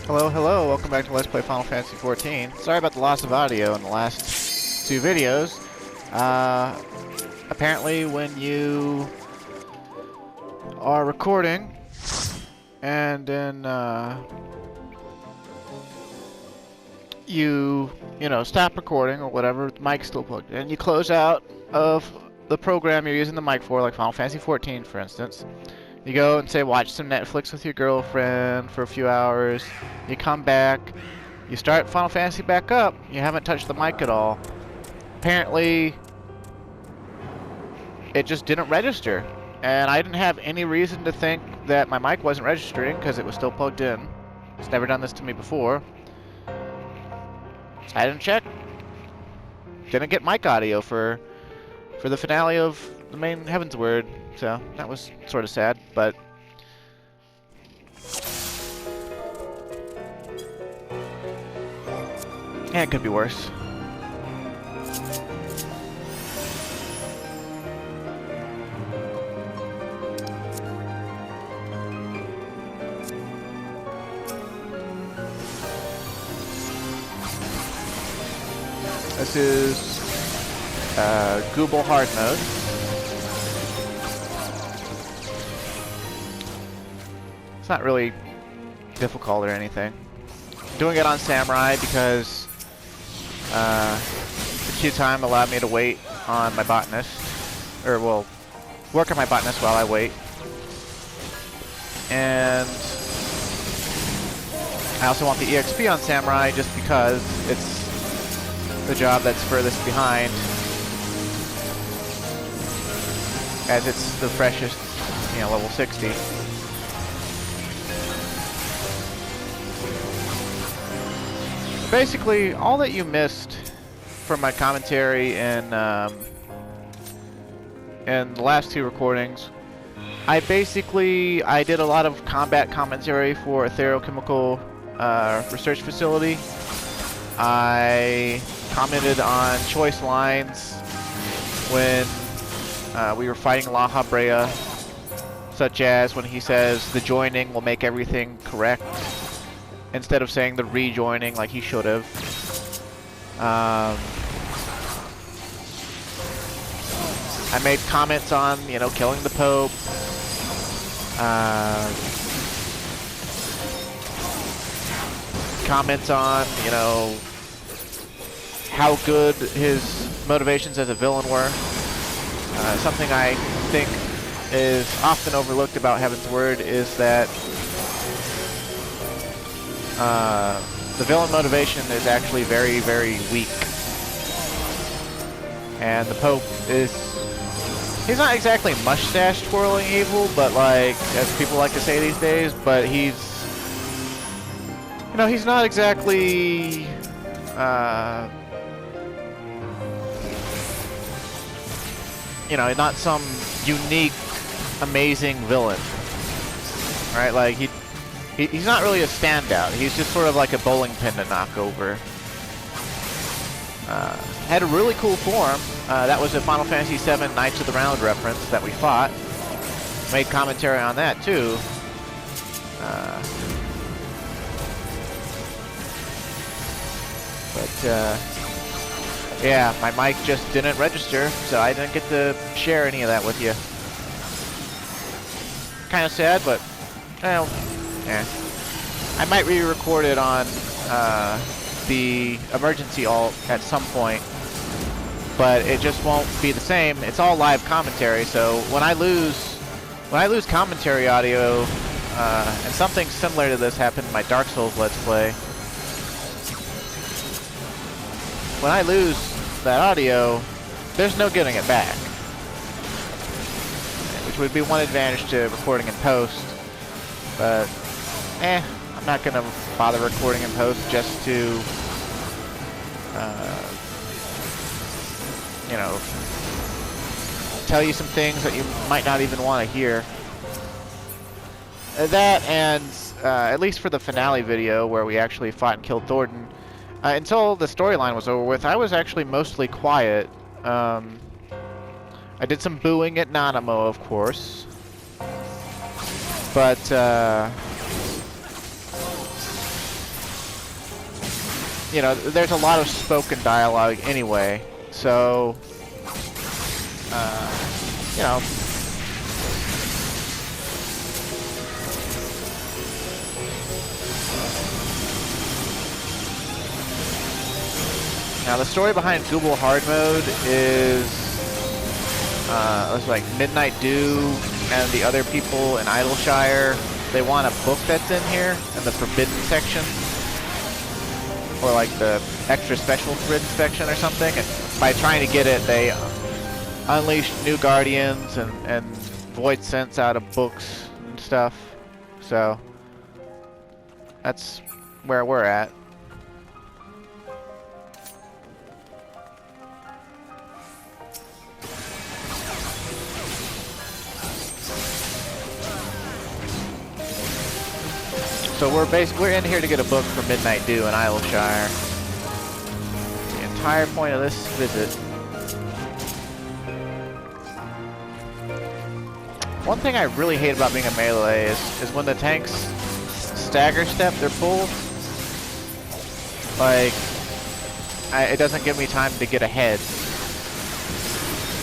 Hello, hello, welcome back to Let's Play Final Fantasy XIV. Sorry about the loss of audio in the last two videos. Apparently when you are recording and then you stop recording or whatever, the mic's still plugged in, you close out of the program you're using the mic for, like Final Fantasy XIV for instance. You go and say watch some Netflix with your girlfriend for a few hours. You come back, you start Final Fantasy back up, you haven't touched the mic at all. Apparently, it just didn't register. And I didn't have any reason to think that my mic wasn't registering because it was still plugged in. It's never done this to me before. So I didn't check. Didn't get mic audio for the finale of the main Heaven's Word. So that was sort of sad, but yeah, it could be worse. This is Google hard mode. It's not really difficult or anything. Doing it on Samurai because the queue time allowed me to wait on my botanist, or well, work on my botanist while I wait. And I also want the EXP on Samurai just because it's the job that's furthest behind, as it's the freshest, level 60. Basically, all that you missed from my commentary in the last two recordings, I did a lot of combat commentary for a Therochemical research facility. I commented on choice lines when we were fighting La Habrea, such as when he says the joining will make everything correct, instead of saying the rejoining like he should have. I made comments on, killing the Pope. Comments on, how good his motivations as a villain were. Something I think is often overlooked about Heaven's Word is that the villain motivation is actually very, very weak. And the Pope he's not exactly mustache twirling evil, but like, as people like to say these days, but he's not exactly, not some unique, amazing villain, right? Like, he's not really a standout. He's just sort of like a bowling pin to knock over. Had a really cool form. That was a Final Fantasy VII Knights of the Round reference that we fought. Made commentary on that too. Yeah, my mic just didn't register, so I didn't get to share any of that with you. Kind of sad, but well, yeah. I might re-record it on the emergency alt at some point, but it just won't be the same. It's all live commentary, so when I lose commentary audio, and something similar to this happened in my Dark Souls Let's Play. When I lose that audio, there's no getting it back, which would be one advantage to recording in post, but I'm not gonna bother recording in post just to tell you some things that you might not even want to hear. That, and at least for the finale video where we actually fought and killed Thornton, until the storyline was over with, I was actually mostly quiet. I did some booing at Nanamo, of course, but you know, there's a lot of spoken dialogue anyway, so, you know. Now the story behind Google Hard Mode is, it's like Midnight Dew and the other people in Idleshire, they want a book that's in here, in the Forbidden section. Or like the extra special Forbidden section or something. And by trying to get it, they unleash new Guardians and Void Sense out of books and stuff. So, that's where we're at. So we're in here to get a book for Midnight Dew in Idleshire. The entire point of this visit. One thing I really hate about being a melee is when the tanks stagger step their pull. Like, it doesn't give me time to get ahead.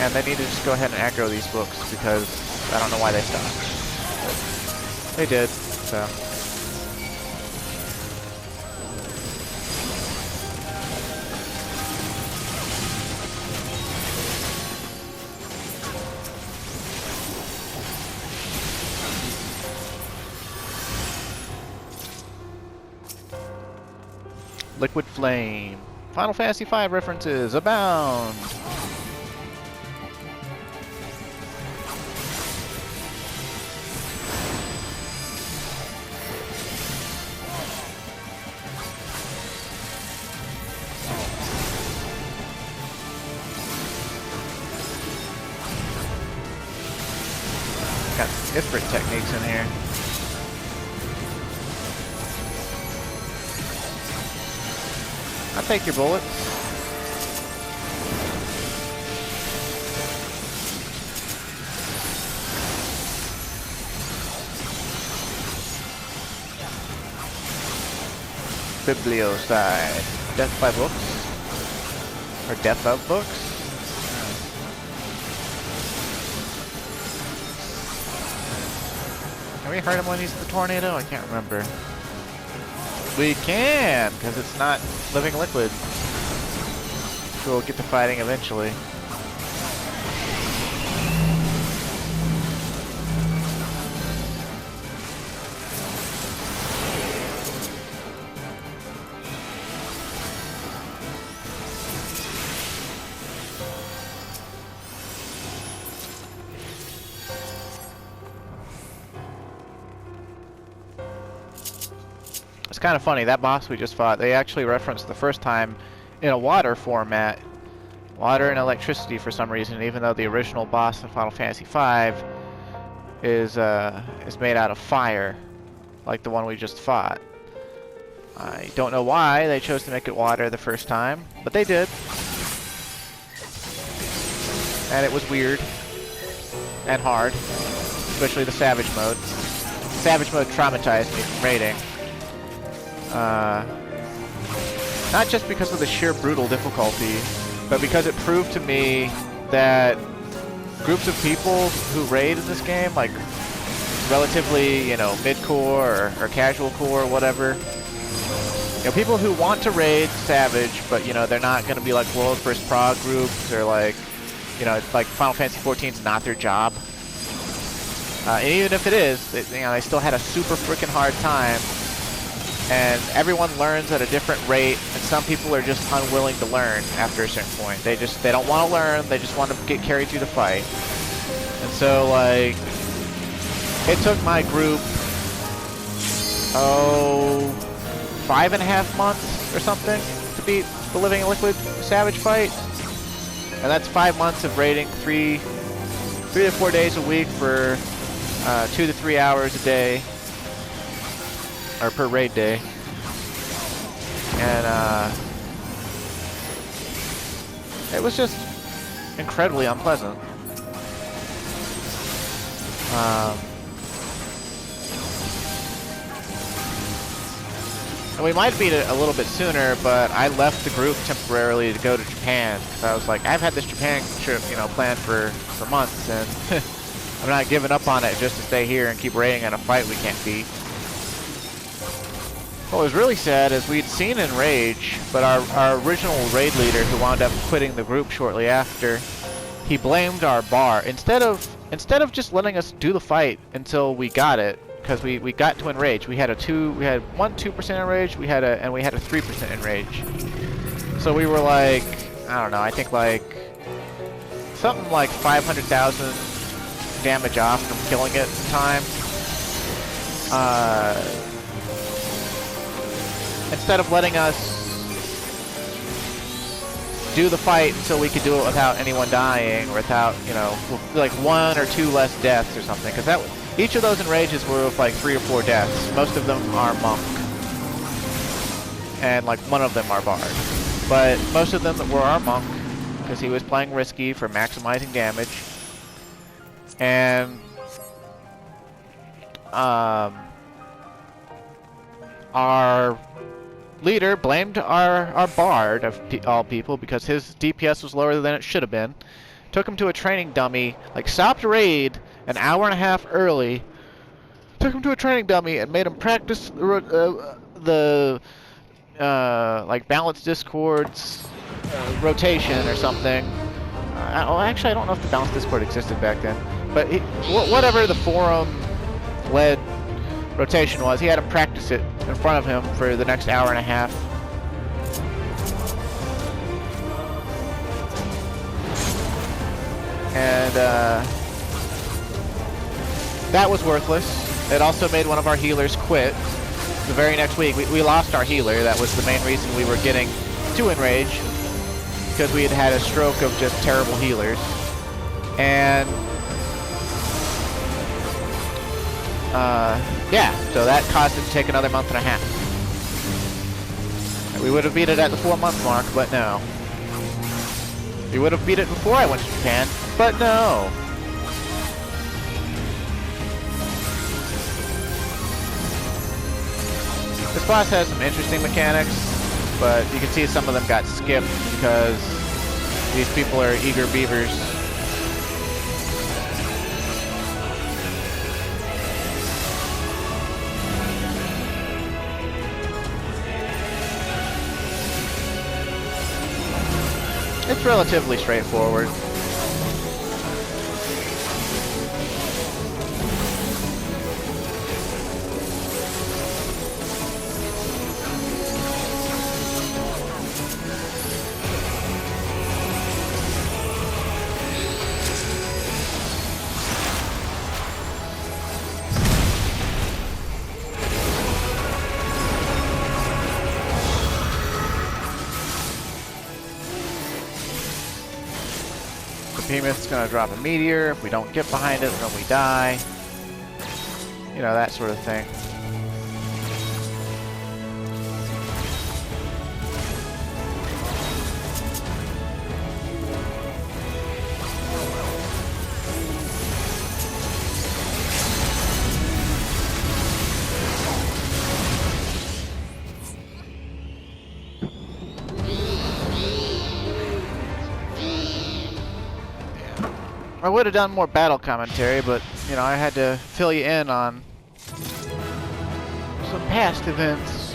And they need to just go ahead and aggro these books because I don't know why they stopped. They did, so. Liquid Flame. Final Fantasy V references abound. Got different techniques in here. I'll take your bullets. Bibliocide. Death by books? Or death of books? Can we hurt him when he's the tornado? I can't remember. We can, because it's not living liquid. So we'll get to fighting eventually. It's kind of funny, that boss we just fought, they actually referenced the first time in a water format. Water and electricity for some reason, even though the original boss in Final Fantasy V is made out of fire, like the one we just fought. I don't know why they chose to make it water the first time, but they did. And it was weird and hard, especially the Savage mode. Savage mode traumatized me from raiding. Not just because of the sheer brutal difficulty, but because it proved to me that groups of people who raid in this game, like relatively, you know, mid-core or casual core or whatever, you know, people who want to raid Savage, but, you know, they're not going to be like world first prog groups or like, you know, like Final Fantasy XIV is not their job. And even if it is, you know, they still had a super freaking hard time. And everyone learns at a different rate, and some people are just unwilling to learn after a certain point. They don't want to learn, they just want to get carried through the fight. And so, like, it took my group, 5.5 months or something to beat the Living Liquid Savage fight. And that's 5 months of raiding 3 to 4 days a week for 2 to 3 hours a day. Or per raid day. And it was just incredibly unpleasant. And we might beat it a little bit sooner, but I left the group temporarily to go to Japan. Because I was like, I've had this Japan trip, you know, planned for months, and I'm not giving up on it just to stay here and keep raiding on a fight we can't beat. What was really sad is we'd seen in Rage, but our original raid leader, who wound up quitting the group shortly after, he blamed our bar. Instead of just letting us do the fight until we got it, because we got to enrage. We had 2% enrage, we had a 3% enrage. So we were like, I don't know, I think like something like 500,000 damage off from killing it in time. Instead of letting us do the fight until we could do it without anyone dying, or without, you know, like 1 or 2 less deaths or something, because that each of those enrages were with like 3 or 4 deaths. Most of them are monk, and like 1 of them are bard, but most of them were our monk because he was playing risky for maximizing damage, and our leader blamed our bard, of all people, because his DPS was lower than it should have been. Took him to a training dummy, like stopped raid an hour and a half early, took him to a training dummy and made him practice the like balanced discords rotation or something. Actually, I don't know if the balanced discord existed back then, but whatever the forum led rotation was, he had him practice it in front of him for the next hour and a half. And that was worthless. It also made one of our healers quit. The very next week, we lost our healer. That was the main reason we were getting to enrage, because we had had a stroke of just terrible healers. And yeah, so that caused it to take another month and a half. We would have beat it at the 4-month mark, but no. We would have beat it before I went to Japan, but no. This boss has some interesting mechanics, but you can see some of them got skipped because these people are eager beavers. It's relatively straightforward. Behemoth's gonna drop a meteor. If we don't get behind it, then we die. You know, that sort of thing. I would have done more battle commentary, but, you know, I had to fill you in on some past events.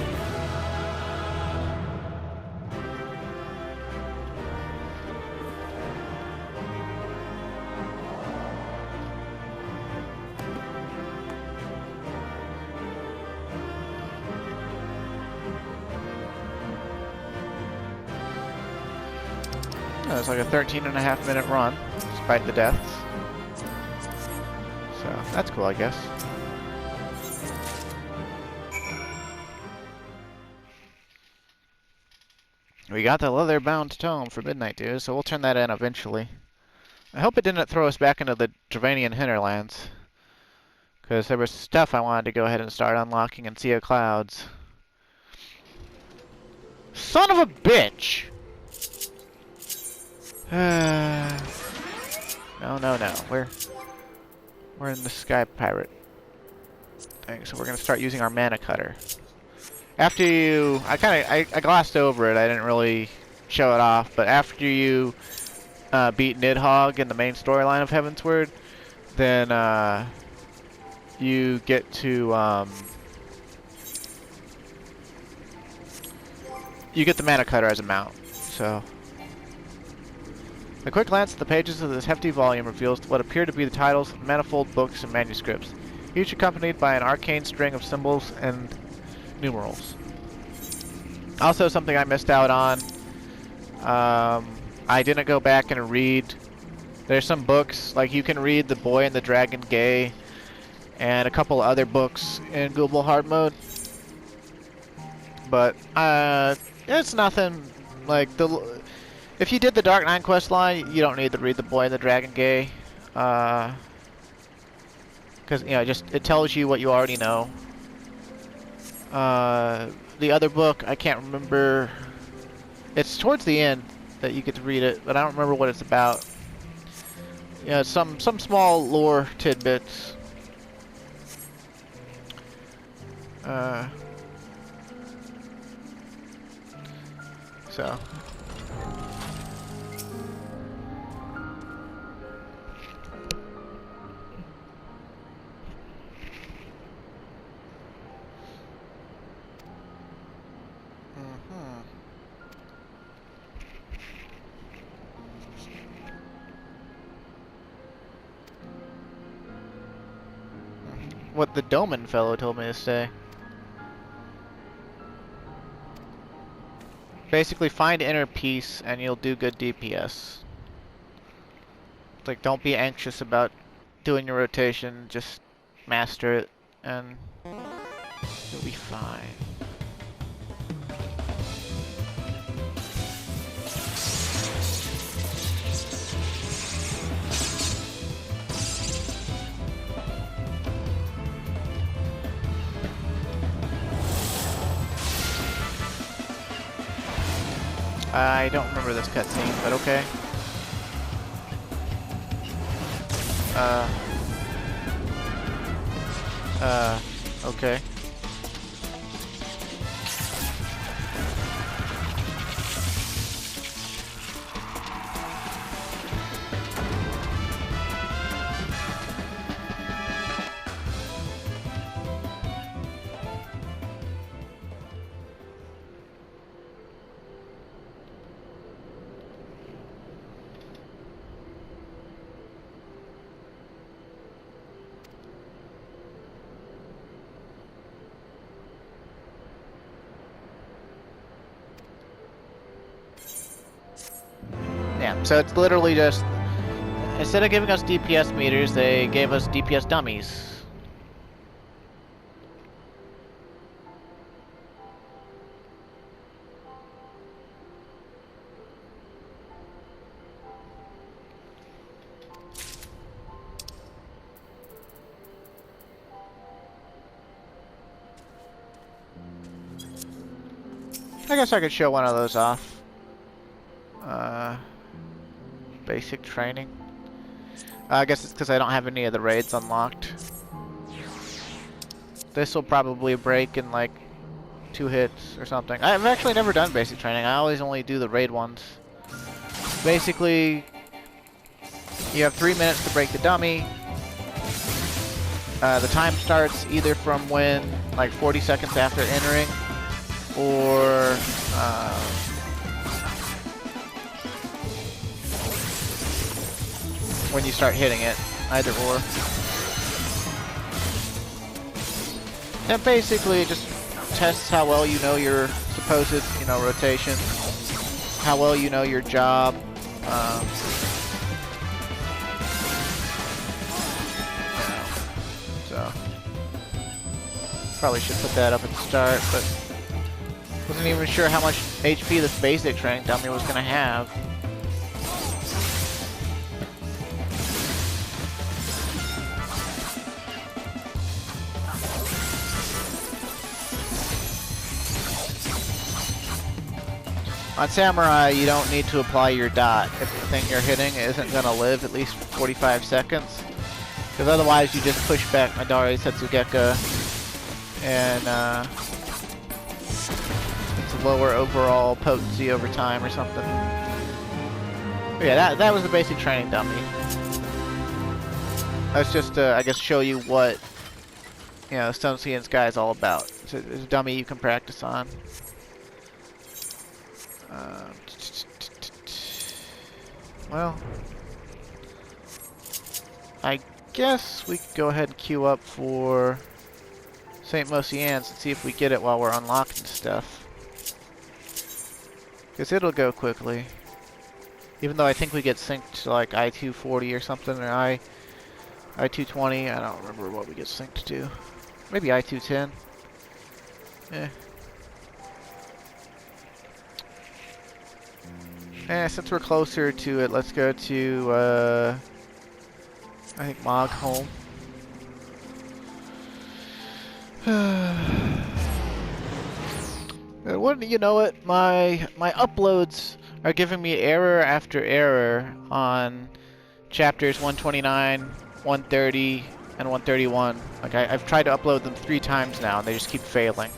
It's like a 13.5-minute run, despite the deaths. So, that's cool, I guess. We got the leather-bound tome for Midnight Dew, so we'll turn that in eventually. I hope it didn't throw us back into the Dravanian hinterlands, because there was stuff I wanted to go ahead and start unlocking in Sea of Clouds. Son of a bitch! No. We're in the Sky Pirate thing, so we're gonna start using our mana cutter. After you, I glossed over it. I didn't really show it off, but after you beat Nidhogg in the main storyline of Heavensward, then you get to you get the Mana Cutter as a mount. So a quick glance at the pages of this hefty volume reveals what appear to be the titles of manifold books and manuscripts, each accompanied by an arcane string of symbols and numerals. Also, something I missed out on, I didn't go back and read. There's some books, like you can read The Boy and the Dragon Gay, and a couple other books in Google Hard Mode. But, it's nothing, like, if you did the Dark Nine quest line, you don't need to read The Boy and the Dragon Gay. Because, you know, it tells you what you already know. The other book, I can't remember. It's towards the end that you get to read it, but I don't remember what it's about. You know, some small lore tidbits. So. What the Doman fellow told me to say. Basically, find inner peace and you'll do good DPS. Like, don't be anxious about doing your rotation, just master it and you'll be fine. I don't remember this cutscene, but okay. Okay. Yeah, so it's literally just, instead of giving us DPS meters, they gave us DPS dummies. I guess I could show one of those off. Basic training. I guess it's because I don't have any of the raids unlocked. This will probably break in like 2 hits or something. I've actually never done basic training. I always only do the raid ones. Basically, you have 3 minutes to break the dummy. The time starts either from when, like 40 seconds after entering, or when you start hitting it, either or. And basically it just tests how well you know your supposed, you know, rotation, how well you know your job. So probably should put that up at the start, but wasn't even sure how much HP this basic training dummy was gonna have. On Samurai, you don't need to apply your dot if the thing you're hitting isn't going to live at least 45 seconds. Because otherwise you just push back Madara Setsugeka and lower overall potency over time or something. But yeah, that was the basic training dummy. That's just to, I guess, show you what, you know, Stone Sea in Sky is all about. It's a dummy you can practice on. Well, I guess we could go ahead and queue up for St. Mosian's and see if we get it while we're unlocking stuff. Because it'll go quickly. Even though I think we get synced to like I-240 or something, or I-220. I don't remember what we get synced to. Maybe I-210. Since we're closer to it, let's go to, I think Mogholm. Wouldn't you know it, my uploads are giving me error after error on chapters 129, 130, and 131. Like I've tried to upload them 3 times now, and they just keep failing.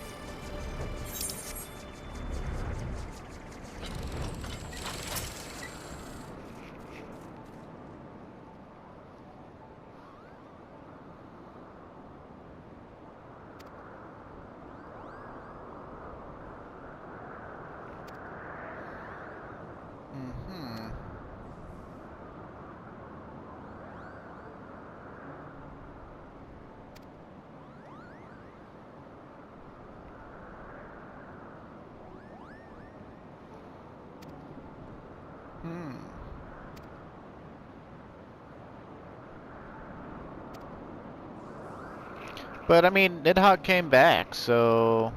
But I mean, Nidhogg came back, so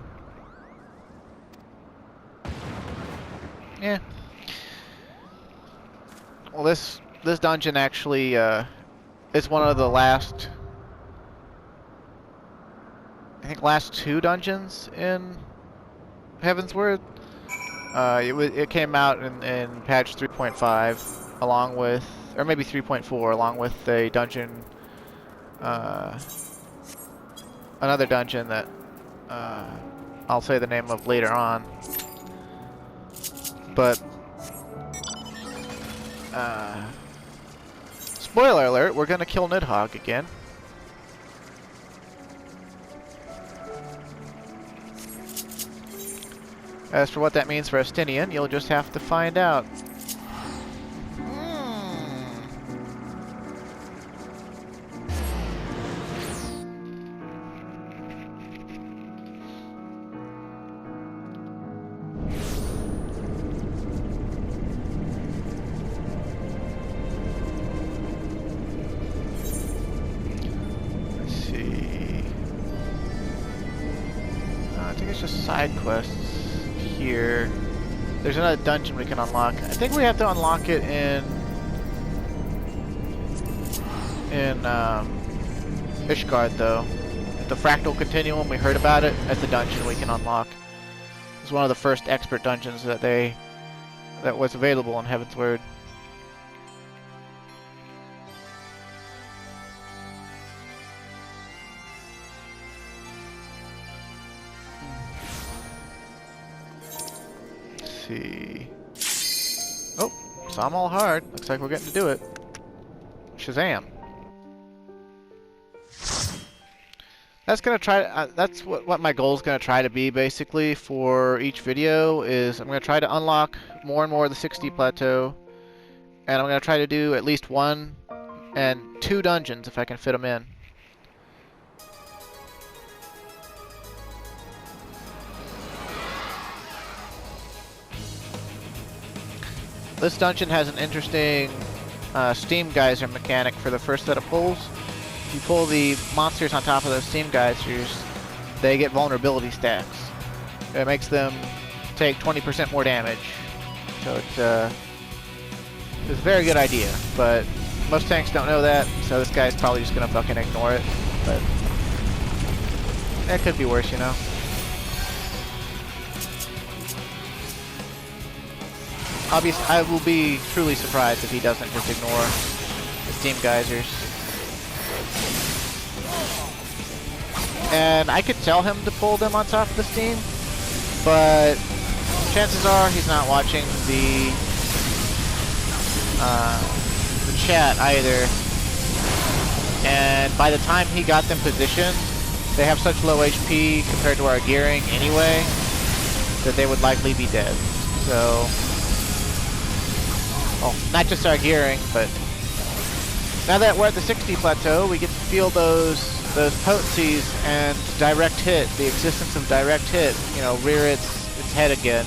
yeah. Well, this dungeon actually is one of the last, I think, last 2 dungeons in Heavensward. It came out in patch 3.5, along with, or maybe 3.4, along with a dungeon. Another dungeon that I'll say the name of later on. But spoiler alert, we're gonna kill Nidhogg again. As for what that means for Estinian, you'll just have to find out. Just side quests here. There's another dungeon we can unlock. I think we have to unlock it in Ishgard though. The Fractal Continuum, we heard about it as the dungeon we can unlock. It's one of the first expert dungeons that was available in Heavensward. Oh, Psalm all hard. Looks like we're getting to do it. Shazam. That's gonna try. That's what my goal is gonna try to be basically for each video. Is I'm gonna try to unlock more and more of the 60 plateau, and I'm gonna try to do at least 1 and 2 dungeons if I can fit them in. This dungeon has an interesting steam geyser mechanic for the first set of pulls. If you pull the monsters on top of those steam geysers, they get vulnerability stacks. It makes them take 20% more damage. So it's a very good idea, but most tanks don't know that, so this guy's probably just gonna fucking ignore it. But that could be worse, you know. Obviously, I will be truly surprised if he doesn't just ignore the steam geysers. And I could tell him to pull them on top of the steam, but chances are he's not watching the chat either. And by the time he got them positioned, they have such low HP compared to our gearing anyway, that they would likely be dead. So, well, not just our gearing, but now that we're at the 60 plateau, we get to feel those potencies and direct hit, the existence of direct hit, you know, rear its head again.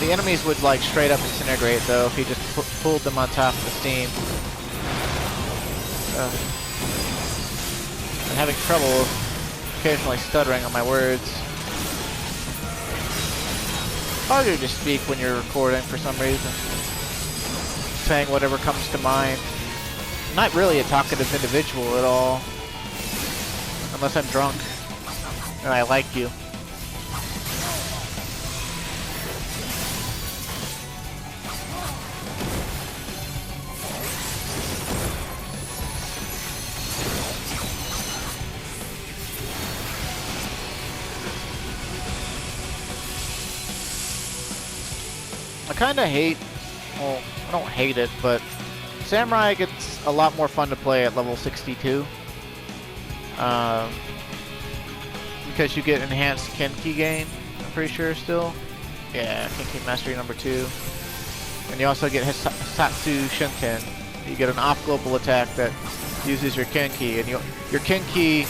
The enemies would like straight up disintegrate though if he just pulled them on top of the steam. I'm having trouble occasionally stuttering on my words. Harder to speak when you're recording for some reason. Saying whatever comes to mind. I'm not really a talkative individual at all. Unless I'm drunk and I like you. I kind of hate, well, I don't hate it, but Samurai gets a lot more fun to play at level 62. Because you get enhanced Kenki gain, I'm pretty sure still. Yeah, Kenki Mastery number 2. And you also get Satsu Shinten. You get an off-global attack that uses your Kenki, and your Kenki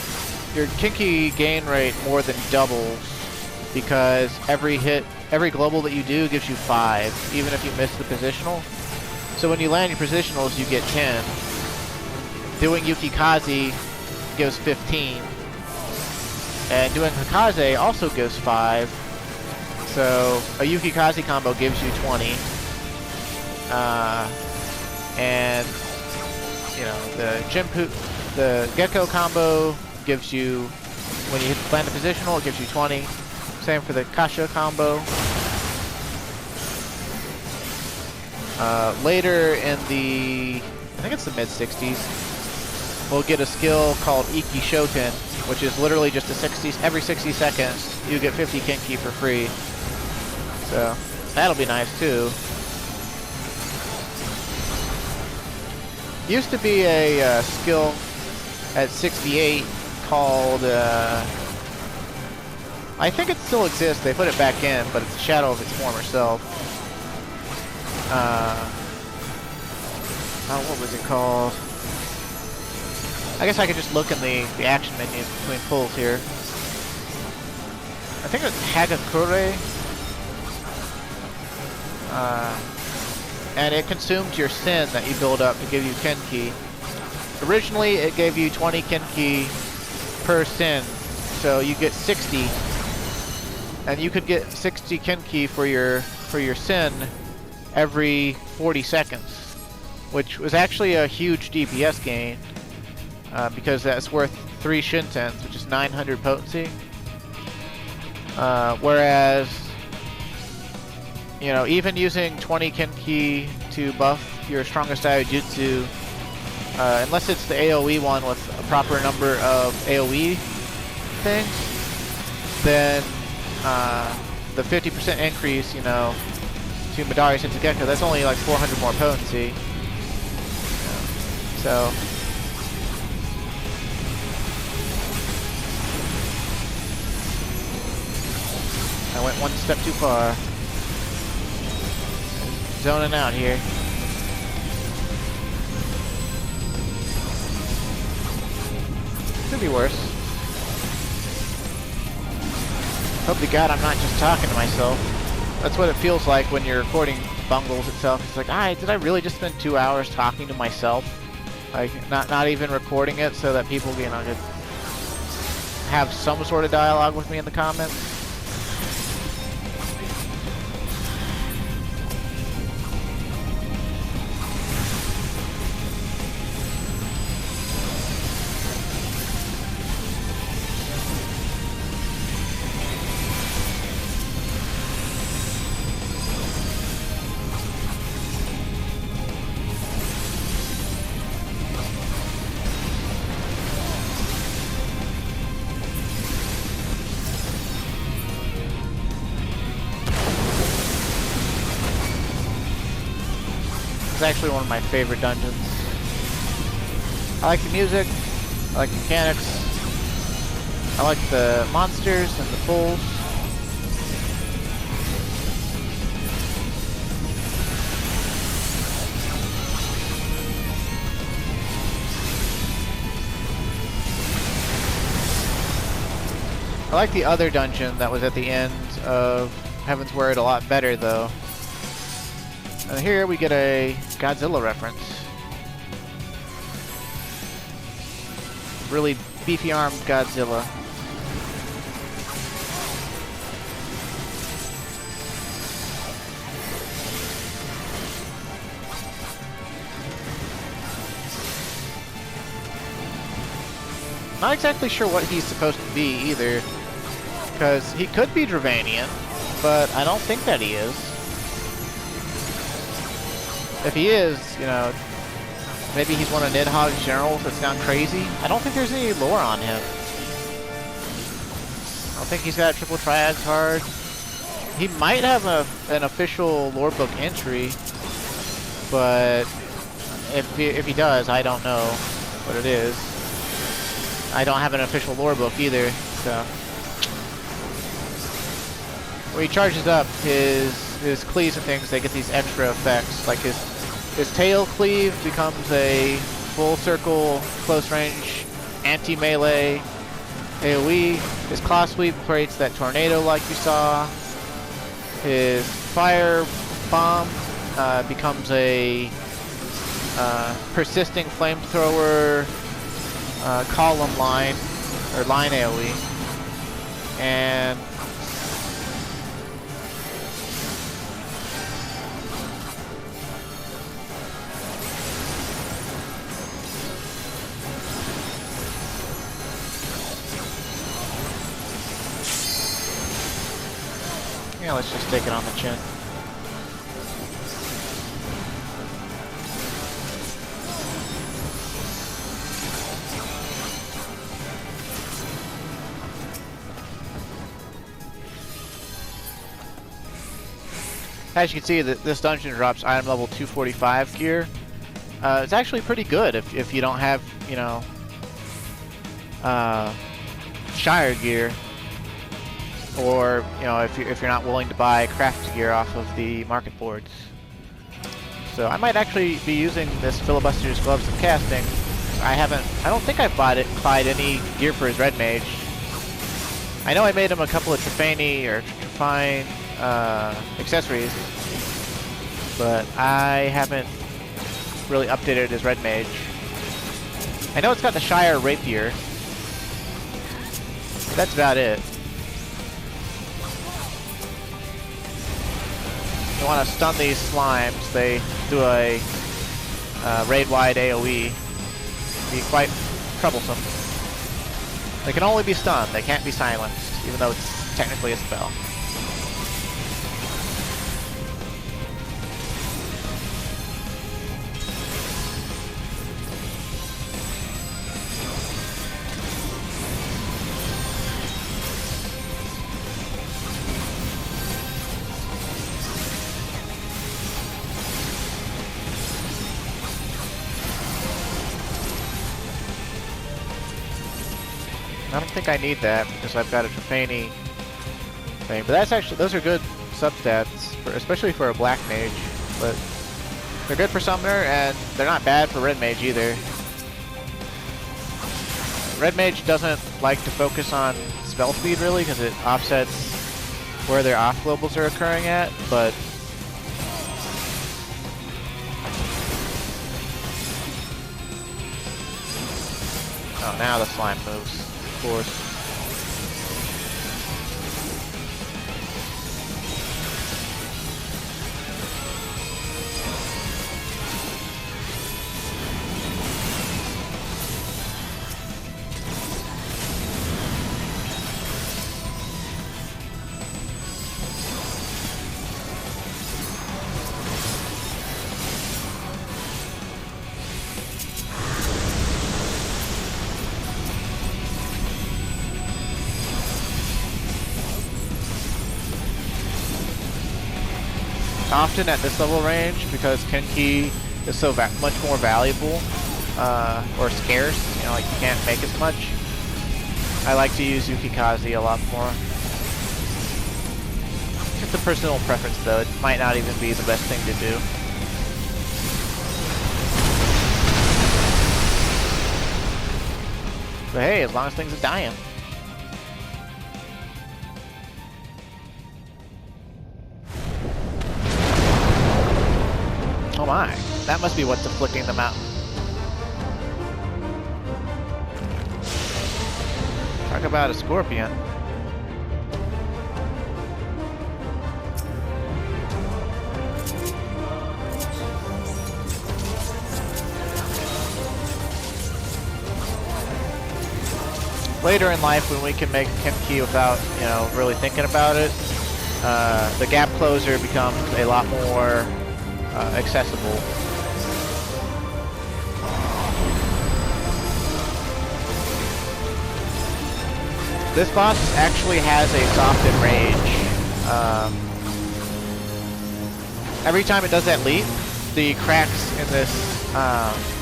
gain rate more than doubles because every global that you do gives you 5, even if you miss the positional. So when you land your positionals, you get 10. Doing Yukikaze gives 15. And doing Hikaze also gives 5. So a Yukikaze combo gives you 20. And you know, the Gecko combo gives you, when you land a positional, it gives you 20. Same for the Kasha combo. Later in the, I think it's the mid-60s, we'll get a skill called Iki Shoten, which is literally just every 60 seconds you get 50 Kenki for free. So that'll be nice too. Used to be a skill at 68 called, I think it still exists, they put it back in, but it's a shadow of its former self. What was it called? I guess I could just look in the action menus between pulls here. I think it's Hagakure. And it consumes your Sin that you build up to give you Kenki. Originally, it gave you 20 Kenki per Sin, so you get 60. And you could get 60 Kenki for your Sin every 40 seconds, which was actually a huge DPS gain, because that's worth 3 Shintens, which is 900 potency. Whereas, you know, even using 20 Kenki to buff your strongest Aiojutsu, unless it's the AoE one with a proper number of AoE things, then the 50% increase, you know, to Madari Sensugekko, that's only like 400 more potency. So I went one step too far. Zoning out here. Could be worse. Hope to God I'm not just talking to myself. That's what it feels like when your recording bungles itself. It's like, did I really just spend 2 hours talking to myself? Like, not even recording it so that people, you know, could have some sort of dialogue with me in the comments. It's actually one of my favorite dungeons. I like the music, I like the mechanics, I like the monsters and the pulls. I like the other dungeon that was at the end of Heaven's Word a lot better, though. And here we get a Godzilla reference. Really beefy armed Godzilla. Not exactly sure what he's supposed to be either, because he could be Dravanian, but I don't think that he is. If he is, you know, maybe he's one of Nidhogg's generals that's gone crazy. I don't think there's any lore on him. I don't think he's got a triple triad card. He might have an official lore book entry, but if he does, I don't know what it is. I don't have an official lore book either, so. When he charges up his cleaves and things, they get these extra effects. Like his tail cleave becomes a full circle, close range, anti-melee AoE. His claw sweep creates that tornado like you saw. His fire bomb becomes a persisting flamethrower column line, or line AoE. And yeah, let's just take it on the chin. As you can see, this dungeon drops item level 245 gear. It's actually pretty good if you don't have, you know, Shire gear, or you know, if you're not willing to buy craft gear off of the market boards. So I might actually be using this Filibuster's Gloves of Casting. I don't think I've bought any gear for his Red Mage. I know I made him a couple of Trefane or Trefine accessories, but I haven't really updated his Red Mage. I know it's got the Shire Rapier. That's about it. You want to stun these slimes, they do a raid-wide AoE. Be quite troublesome. They can only be stunned, they can't be silenced, even though it's technically a spell. I don't think I need that because I've got a Trefane thing, but those are good substats, especially for a Black Mage. But they're good for Summoner, and they're not bad for Red Mage either. Red Mage doesn't like to focus on spell speed really because it offsets where their off globals are occurring at, but oh, now the slime moves. Of course. Often at this level range, because Kenki is so much more valuable or scarce. You know, like you can't make as much. I like to use Yukikaze a lot more. Just a personal preference, though. It might not even be the best thing to do. But hey, as long as things are dying. Oh my, that must be what's afflicting the mountain. Talk about a scorpion. Later in life, when we can make Kimchi without, you know, really thinking about it, the gap closer becomes a lot more accessible. This boss actually has a softened rage. Every time it does that leap, the cracks in this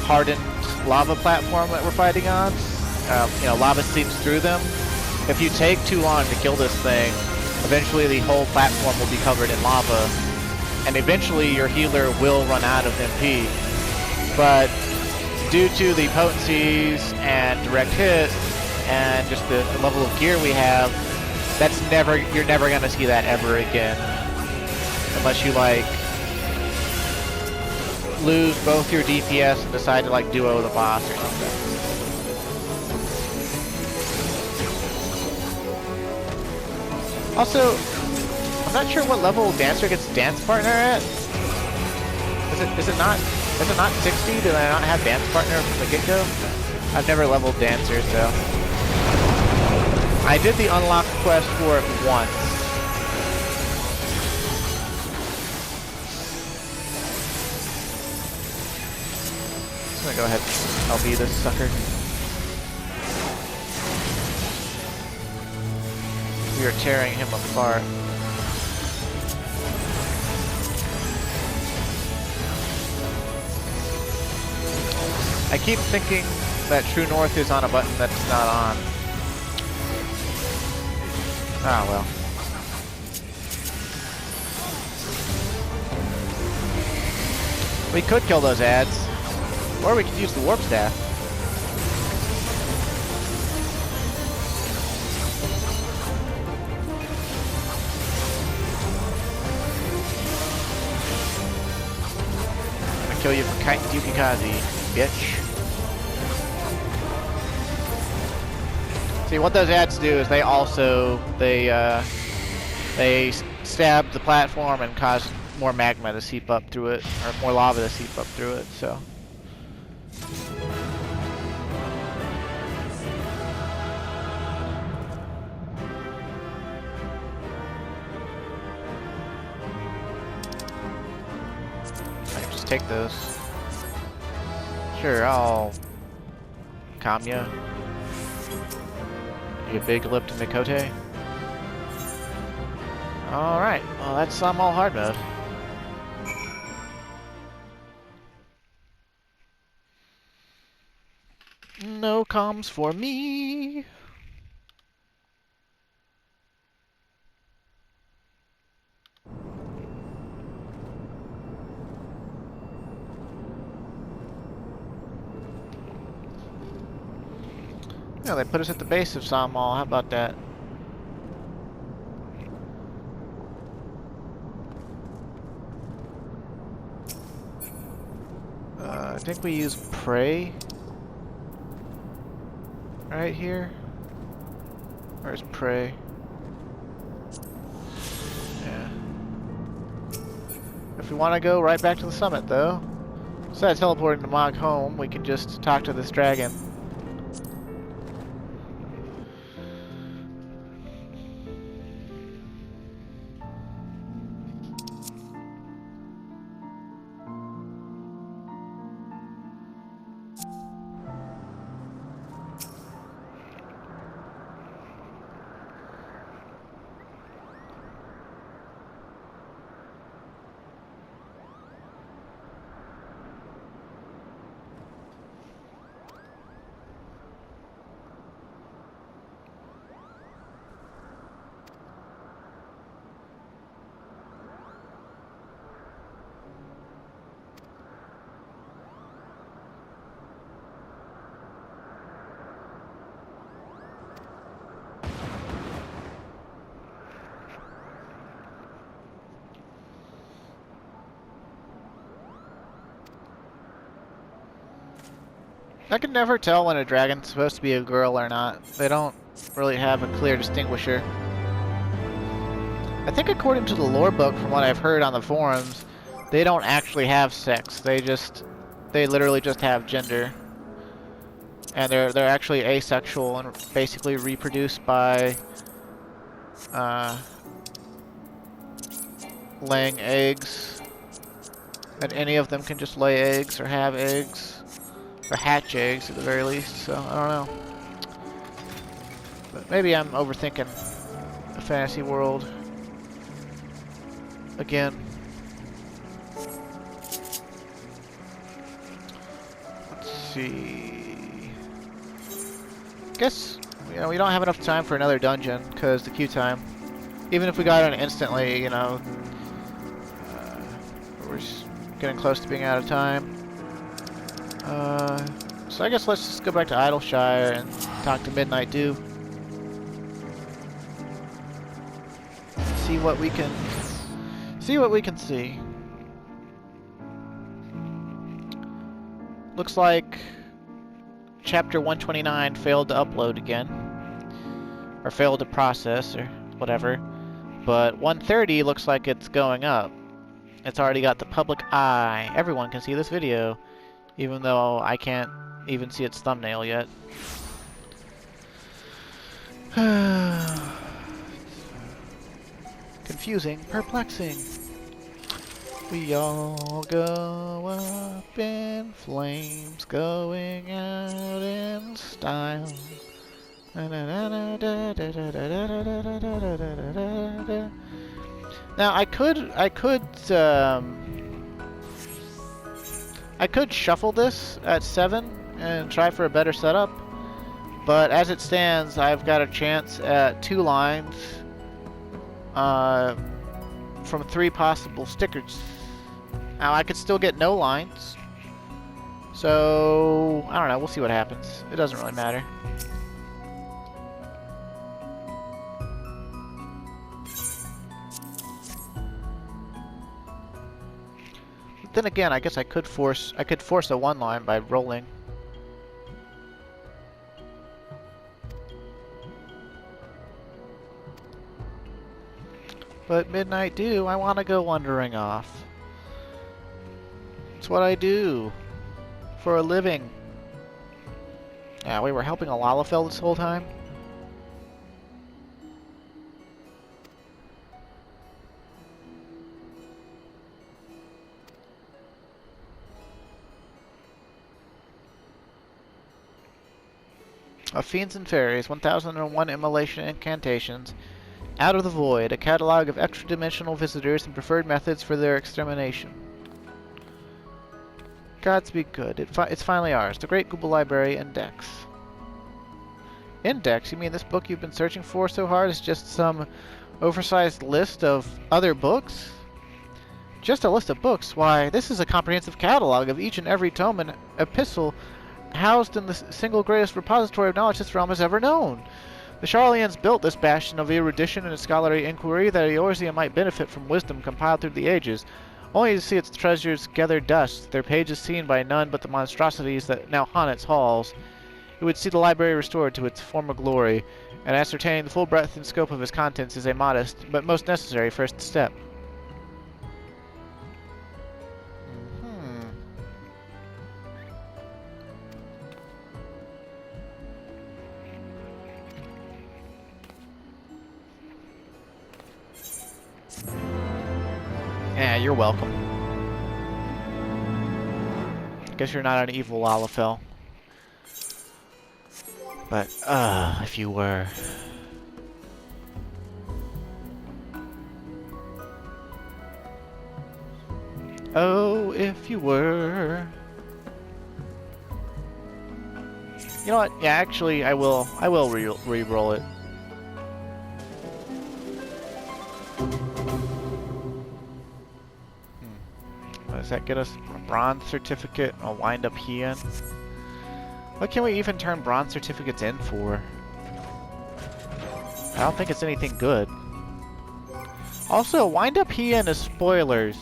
hardened lava platform that we're fighting on, you know, lava seeps through them. If you take too long to kill this thing, eventually the whole platform will be covered in lava, and eventually your healer will run out of MP. But due to the potencies and direct hit, and just the level of gear we have, you're never gonna see that ever again. Unless you like lose both your DPS and decide to like duo the boss or something. Also, I'm not sure what level Dancer gets dance partner at. Is it not 60? Did I not have dance partner from the get-go? I've never leveled Dancer, so I did the unlock quest for it once. I'm gonna go ahead and LB this sucker. We are tearing him apart. I keep thinking that True North is on a button that's not on. Ah, well. We could kill those ads, or we could use the warp staff. I'm gonna kill you for Yukikaze, bitch. See, what those ads do is they stab the platform and cause more magma to seep up through it, or more lava to seep up through it, so. I can just take those. Sure, I'll calm ya. You big lipped Mikote. Alright, well that's all hard mode. No comms for me. Yeah, they put us at the base of Samal. How about that? I think we use Prey right here. Where's Prey? Yeah. If we want to go right back to the summit, though, instead of teleporting to Mog home, we can just talk to this dragon. I can never tell when a dragon's supposed to be a girl or not. They don't really have a clear distinguisher. I think according to the lore book, from what I've heard on the forums, they don't actually have sex. They literally just have gender. And they're actually asexual and basically reproduce by laying eggs. And any of them can just lay eggs or have eggs. Or hatch eggs at the very least, so I don't know. But maybe I'm overthinking a fantasy world again. Let's see. Guess, you know, we don't have enough time for another dungeon because the queue time. Even if we got it instantly, you know, we're getting close to being out of time. So I guess let's just go back to Idleshire and talk to Midnight Dew. See what we can see. Looks like chapter 129 failed to upload again. Or failed to process or whatever. But 130 looks like it's going up. It's already got the public eye. Everyone can see this video. Even though I can't even see its thumbnail yet. Confusing, perplexing. We all go up in flames, going out in style. Now I could shuffle this at 7 and try for a better setup, but as it stands, I've got a chance at 2 lines from 3 possible stickers. Now I could still get no lines, so I don't know. We'll see what happens. It doesn't really matter. Then again, I guess I could force a 1 line by rolling. But Midnight Dew, I want to go wandering off. It's what I do for a living. Yeah, we were helping a Lalafell this whole time. Of Fiends and Fairies, 1001 Immolation Incantations, Out of the Void, a catalog of extra-dimensional visitors and preferred methods for their extermination. Gods be good. It's finally ours. The Great Google Library Index. Index? You mean this book you've been searching for so hard is just some oversized list of other books? Just a list of books? Why, this is a comprehensive catalog of each and every tome and epistle housed in the single greatest repository of knowledge this realm has ever known. The Charlians built this bastion of erudition and scholarly inquiry that Eorzea might benefit from wisdom compiled through the ages, only to see its treasures gather dust, their pages seen by none but the monstrosities that now haunt its halls. It would see the library restored to its former glory, and ascertaining the full breadth and scope of its contents is a modest, but most necessary first step. Yeah, you're welcome. Guess you're not an evil Lalafell. But, if you were. Oh, if you were. You know what? Yeah, actually, I will re-roll it. Does that get us a bronze certificate and a wind-up Hien? What can we even turn bronze certificates in for? I don't think it's anything good. Also, wind-up Hien is spoilers.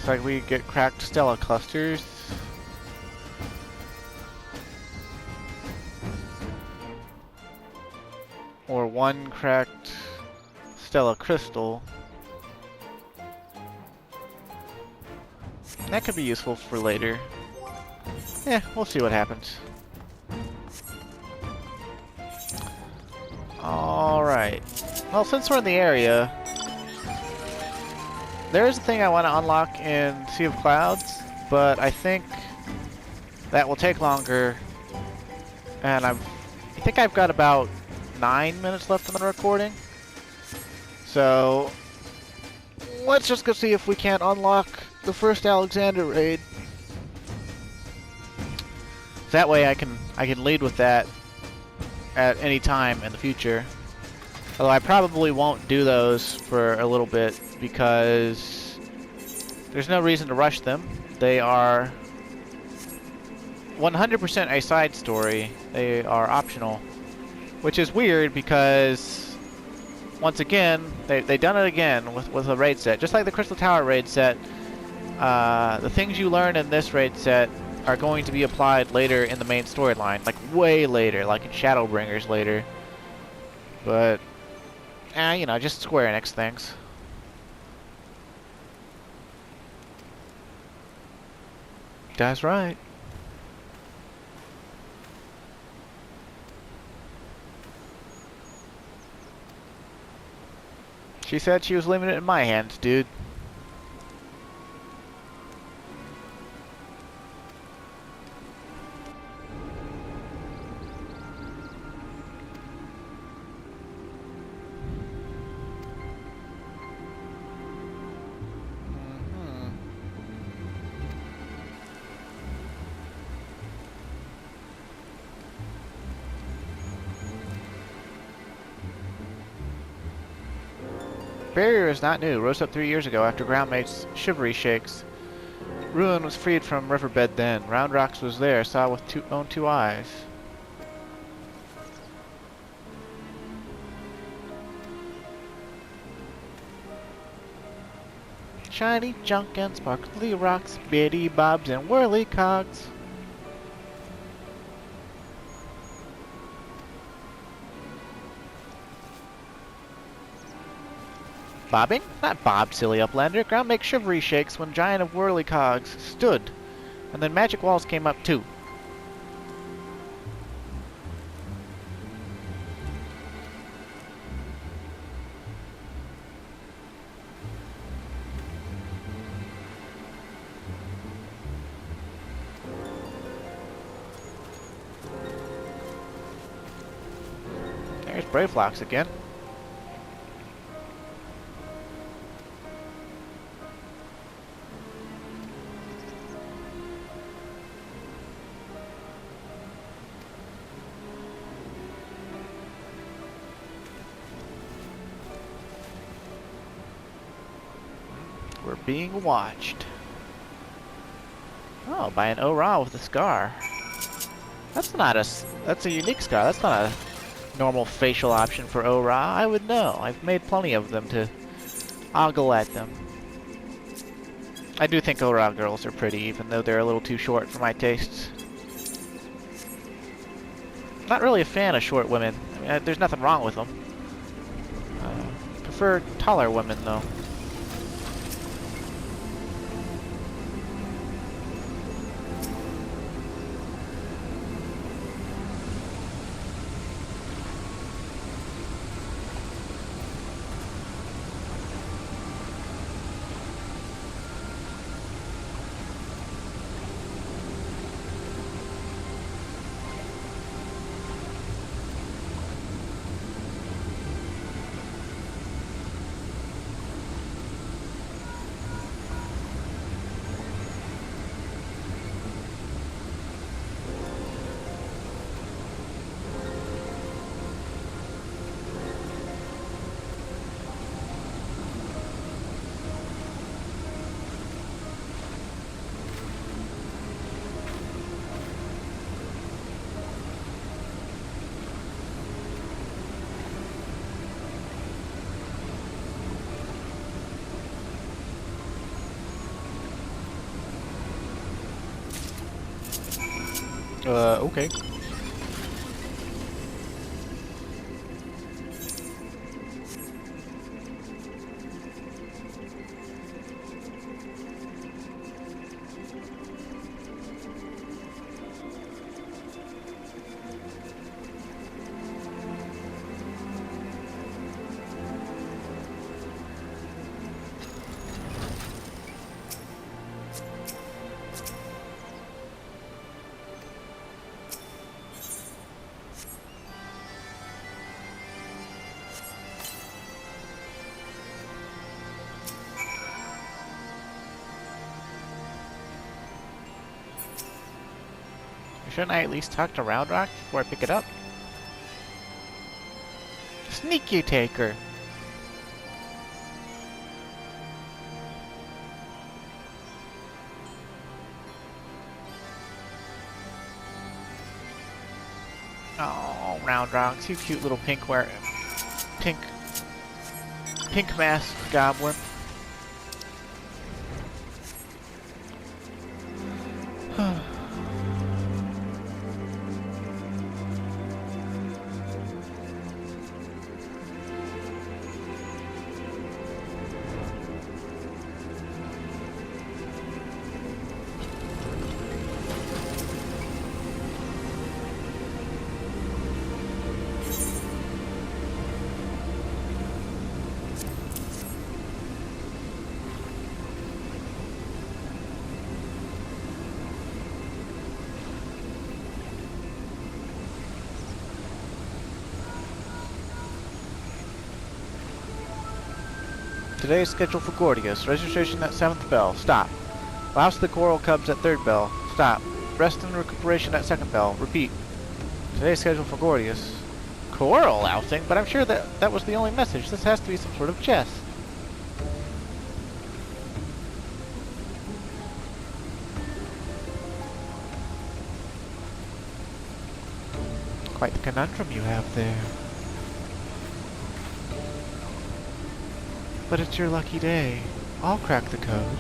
Looks like we get cracked Stella clusters. Or one cracked Stella crystal. That could be useful for later. Yeah, we'll see what happens. Alright. Well, since we're in the area, there is a thing I want to unlock in Sea of Clouds, but I think that will take longer, and I think I've got about 9 minutes left in the recording. So let's just go see if we can't unlock the first Alexander raid. That way I can lead with that at any time in the future. Although I probably won't do those for a little bit because there's no reason to rush them. They are 100% a side story. They are optional, which is weird because once again they've done it again with a raid set, just like the Crystal Tower raid set. The things you learn in this raid set are going to be applied later in the main storyline, like way later, like in Shadowbringers later. But you know, just Square Enix things. That's right. She said she was leaving it in my hands, dude. Barrier is not new. Rose up 3 years ago after groundmate's shivery shakes. Ruin was freed from riverbed then. Round Rocks was there, saw with own two eyes. Shiny junk and sparkly rocks, bitty bobs and whirly cogs. Bobbing? Not Bob, silly uplander. Ground makes shivery shakes when giant of whirly cogs stood. And then magic walls came up too. There's Braveflox again. We're being watched. Oh, by an Ora with a scar. That's a unique scar. That's not a normal facial option for Ora. I would know. I've made plenty of them to ogle at them. I do think Ora girls are pretty, even though they're a little too short for my tastes. Not really a fan of short women. I mean, there's nothing wrong with them. Prefer taller women, though. Okay. Shouldn't I at least talk to Round Rock before I pick it up? Sneaky taker! Oh, Round Rock's you cute little pink masked goblin. Today is scheduled for Gordius. Registration at 7th bell. Stop. Louse the coral cubs at 3rd bell. Stop. Rest and recuperation at 2nd bell. Repeat. Today is scheduled for Gordius. Coral lousing? But I'm sure that was the only message. This has to be some sort of jest. Quite the conundrum you have there. But it's your lucky day. I'll crack the code,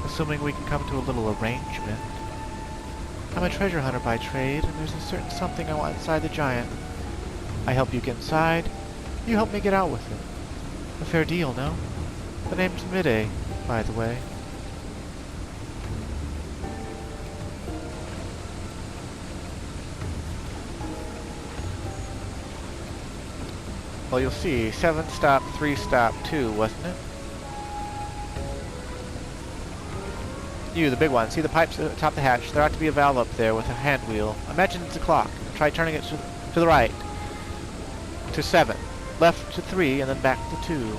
assuming we can come to a little arrangement. I'm a treasure hunter by trade, and there's a certain something I want inside the giant. I help you get inside, you help me get out with it. A fair deal, no? The name's Midday, by the way. Well, you'll see. 7 stop, 3 stop, 2, wasn't it? You, the big one. See the pipes atop the hatch? There ought to be a valve up there with a hand wheel. Imagine it's a clock. Try turning it to the right. To 7. Left to 3, and then back to 2.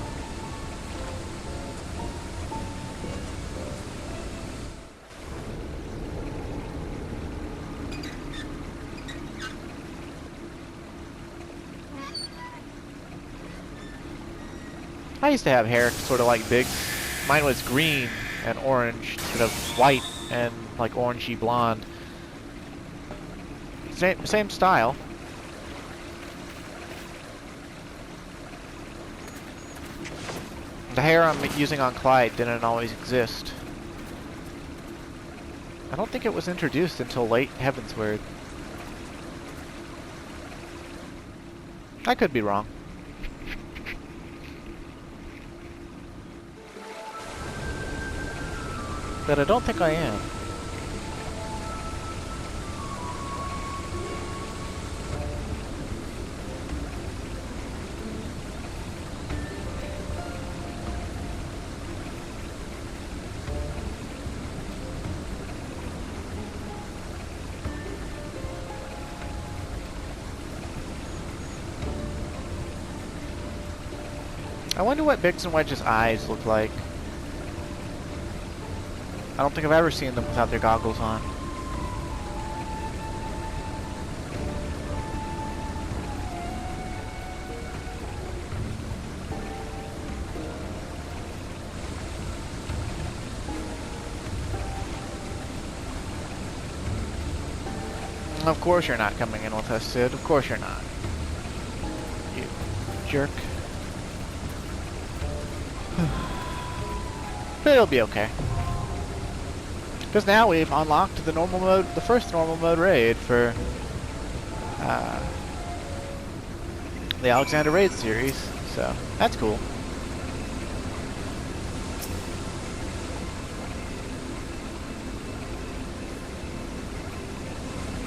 I used to have hair sort of like Biggs. Mine was green and orange instead of white and like orangey blonde. Same style. The hair I'm using on Clyde didn't always exist. I don't think it was introduced until late Heavensward. I could be wrong. But I don't think I am. I wonder what Biggs and Wedge's eyes look like. I don't think I've ever seen them without their goggles on. Of course you're not coming in with us, Sid. Of course you're not. You jerk. But it'll be okay. Because now we've unlocked the normal mode, the first normal mode raid for the Alexander Raid series. So that's cool.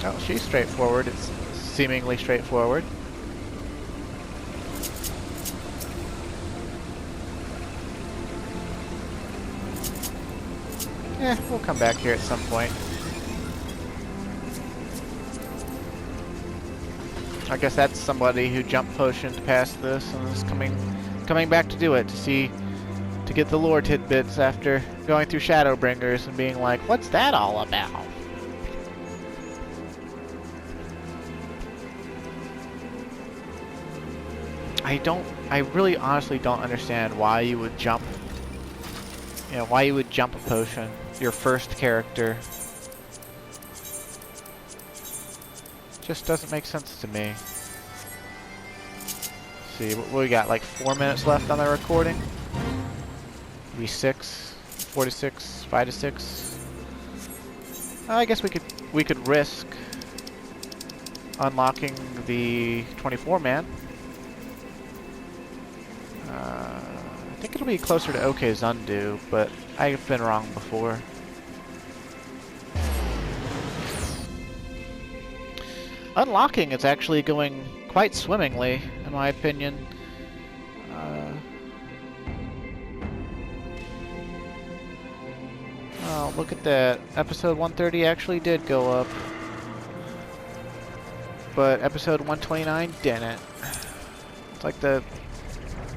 Oh, she's straightforward. It's seemingly straightforward. Yeah, we'll come back here at some point. I guess that's somebody who jump potioned past this and is coming back to do it, to get the lore tidbits after going through Shadowbringers and being like, what's that all about? I really honestly don't understand why you would jump. You know, why you would jump a potion, your first character. Just doesn't make sense to me. Let's see, what we got, like 4 minutes left on the recording? Maybe 6, 4 to 6, 5 to 6. I guess we could risk unlocking the 24-man. I think it'll be closer to OK's Undo, but I've been wrong before. Unlocking is actually going quite swimmingly, in my opinion. Oh, look at that. Episode 130 actually did go up. But episode 129 didn't. It's like the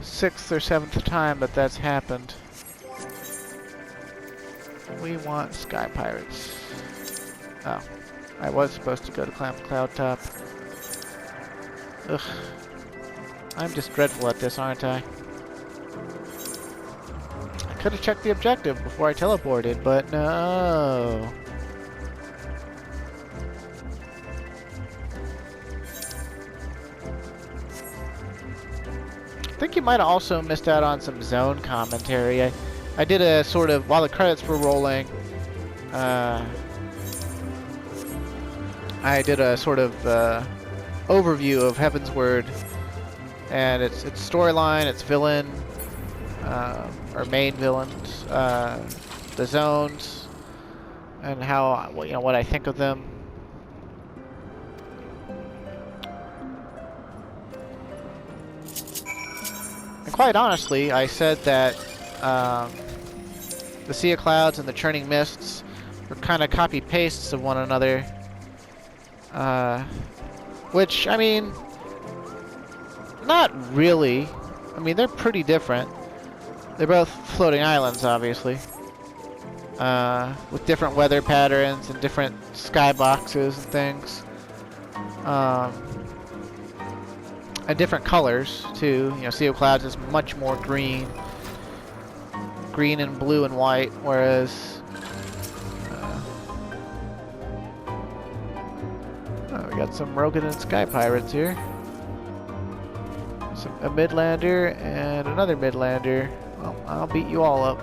6th or 7th time that that's happened. We want Sky Pirates. Oh. I was supposed to go to Cloud Top. Ugh. I'm just dreadful at this, aren't I? I could have checked the objective before I teleported, but no. I think you might have also missed out on some zone commentary. I did a sort of, while the credits were rolling, I did a sort of overview of Heavensward and its storyline, its villain, or main villains, the zones, and how, you know, what I think of them. And quite honestly, I said that the Sea of Clouds and the Churning Mists were kind of copy-pastes of one another. Which, I mean, not really. I mean, they're pretty different. They're both floating islands, obviously. With different weather patterns and different skyboxes and things. And different colors, too. You know, Sea of Clouds is much more green. Green and blue and white, whereas we got some Rogan and Sky Pirates here. A Midlander and another Midlander. Well, I'll beat you all up.